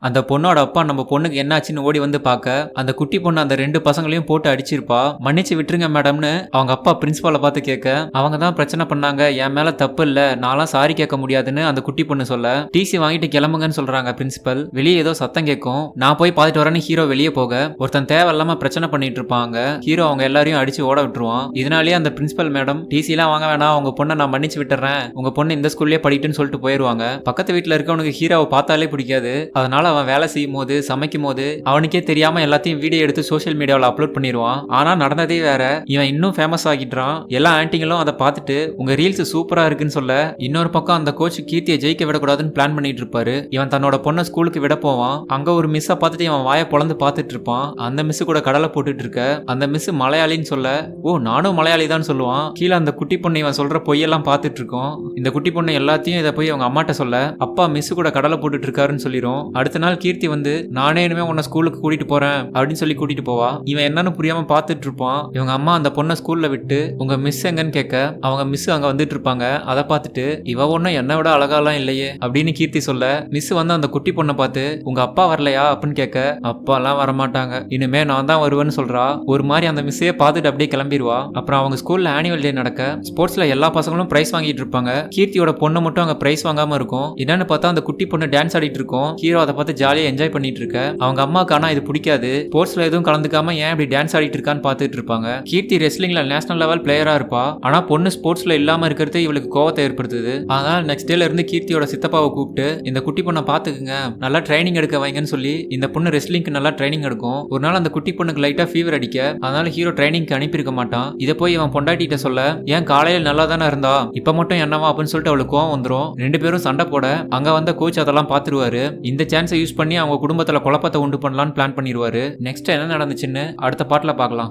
அந்த பொண்ணோட அப்பா நம்ம பொண்ணுக்கு என்னாச்சுன்னு ஓடி வந்து பார்க்க அந்த குட்டி பொண்ணு அந்த 2 பசங்களையும் போட்டு அடிச்சிருப்பா. மன்னிச்சு விட்டுருங்க மேடம்னு அவங்க அப்பா பிரின்சிபாலை பார்த்து கேட்க, அவங்க தான் பிரச்சனை பண்ணாங்க, என் மேல தப்பு இல்ல, நான்லாம் சாரி கேட்க முடியாதுன்னு அந்த குட்டி பொண்ணு சொல்ல, டிசி வாங்கிட்டு கிளம்புங்கன்னு சொல்றாங்க பிரின்சிபல். வெளியே ஏதோ சத்தம் கேட்கும். நான் போய் பார்த்துட்டு வரேன்னு ஹீரோ வெளியே போக ஒருத்தன் தேவையில்லாம பிரச்சனை பண்ணிட்டு இருப்பாங்க. ஹீரோ அவங்க எல்லாரையும் அடிச்சு ஓட விட்டுருவான். இதனாலேயே அந்த பிரின்சிபல் மேடம் டிசிலாம் வாங்க வேணாம், உங்க பொண்ணை நான் மன்னிச்சு விட்டுறேன், உங்க பொண்ணு இந்த ஸ்கூல்லயே படிட்டுன்னு சொல்லிட்டு போயிருவாங்க. பக்கத்து வீட்டுல இருக்கவனுக்கு ஹீரோவை பார்த்தாலே பிடிக்காது. அதனால அவன் வேலை செய்யும் போது சமைக்கும் போது அவனுக்கே தெரியாம எல்லாத்தையும் வீடியோ எடுத்து சோஷியல் மீடியாவில் அப்லோட் பண்ணிடுவான். ஆனா நடந்ததே வேற. இவன் இன்னும் ஃபேமஸ் ஆகிட்டான். எல்லா ஆன்டிங்களும் அதை பார்த்துட்டு உங்க ரீல்ஸ் சூப்பரா இருக்குன்னு சொல்ல, இன்னொரு பக்கம் அந்த கோச் கீர்த்தியை ஜெயிக்க விடக்கூடாதுன்னு பிளான் பண்ணிட்டு இருப்பாரு. இவன் தன்னோட பொண்ணை ஸ்கூலுக்கு விட போவான். அங்க ஒரு மிஸ்ஸை பார்த்துட்டு இவன் வாயை பொளந்து பார்த்துட்டு இருப்பான். அந்த மிஸ் கூட கடலை போட்டுட்டு இருக்க அந்த மிஸ் மலையாளின்னு சொல்ல, ஓ நானும் மலையாளி தான் சொல்லுவான். கீழே அந்த குட்டி பொண்ணு இவன் சொல்ற பொய்யெல்லாம் பார்த்துட்டு இருக்கோம். இந்த குட்டி பொண்ணு எல்லாத்தையும் இதை போய் அவங்க அம்மாட்ட சொல்ல, அப்பா மிஸ் கூட கடலை போட்டுட்டு இருக்காருன்னு சொல்லிரும். அடுத்த நாள் கீர்த்தி வந்து நானே இனிமே உன்னை ஸ்கூலுக்கு கூட்டிட்டு போறேன் அப்படின்னு சொல்லி கூட்டிட்டு போவா. இவன் என்னன்னு புரியாம பார்த்துட்டு இருப்பான். இவங்க அம்மா அந்த பொண்ணை ஸ்கூல்ல விட்டு உங்க மிஸ் எங்கன்னு கேட்க, அவங்க மிஸ் அங்க வந்துட்டு இருப்பாங்க. அதை பார்த்துட்டு இவ ஒன்னும் என்னை விட அழகாலாம் இல்லையே அப்படின்னு கீர்த்தி சொல்ல, மிஸ் வந்து அந்த குட்டி பொண்ணை பார்த்து உங்க அப்பா வரலையா அப்படின்னு கேட்க, அப்பா எல்லாம் வரமாட்டாங்க, இனிமே நான் தான் வருவேன்னு சொல்றா. ஒரு மாதிரி அந்த மிஸ்ஸையே பார்த்துட்டு அப்படியே கிளம்பிடுவா. அப்புறம் அவங்க ஸ்கூல்ல ஆனுவல் டே நடக்க ஸ்போர்ட்ஸ்ல எல்லா பசங்களும் பிரைஸ் வாங்கிட்டு இருப்பாங்க. கீர்த்தியோட பொண்ணு மட்டும் அங்க பிரைஸ் வாங்காம இருக்கும். என்னன்னு பார்த்தா அந்த குட்டி பொண்ணு டான்ஸ் ஆடிட்டு இருக்கும். ஹீரோ அதை பார்த்து ஜாலியா என்ஜாய் பண்ணிட்டு இருக்க. அவங்க அம்மாக்கு ஆனா இது பிடிக்காது. ஸ்போர்ட்ஸ்ல எதுவும் கலந்துக்காம ஏன் இப்படி டான்ஸ் ஆடிட்டு இருக்கான்னு பார்த்துட்டு இருப்பாங்க. கீர்த்தி ரெஸ்லிங்ல நேஷனல் லெவல் பிளேயரா இருப்பா. ஆனா பொண்ணு ஸ்போர்ட்ஸ்ல இல்லாம இருக்கிறது இவளுக்கு கோவத்தை ஏற்படுத்துது. அதனால நெக்ஸ்ட் டேல இருந்து கீர்த்தியோட சித்தப்பாவை கூப்பிட்டு இந்த குட்டி பொண்ணை பாத்துக்குங்க, நல்லா ட்ரைனிங் எடுக்க வைங்கன்னு சொல்லி இந்த பொண்ணு ரெஸ்லிங்க்கு நல்லா ட்ரைனிங் எடுக்கும். ஒரு நாள் அந்த குட்டி பொண்ணுக்கு லைட்டா ஃபீவர் அடிக்க, அதனால ஹீரோ ட்ரைனிங்க்கு அனுப்பியிருக்க மாட்டான். இதை போய் இவன் பொண்டாட்டிட்ட சொல்ல, ஏன் காலையில நல்லா தானே இருந்தா இப்ப மட்டும் என்னவா அப்படின்னு சொல்லிட்டு அவளுக்கு கோவம் வந்துடும். 2 பேரும் சண்டை போட அங்க வந்த கோச் அதெல்லாம் பாத்துருவாரு. இந்த சான்ஸை யூஸ் பண்ணி அவங்க குடும்பத்துல குழப்பத்தை உண்டு பண்ணலாம்னு பிளான் பண்ணிடுவாரு. நெக்ஸ்ட் என்ன நடந்துச்சுன்னு அடுத்த பாட்டுல பார்க்கலாம்.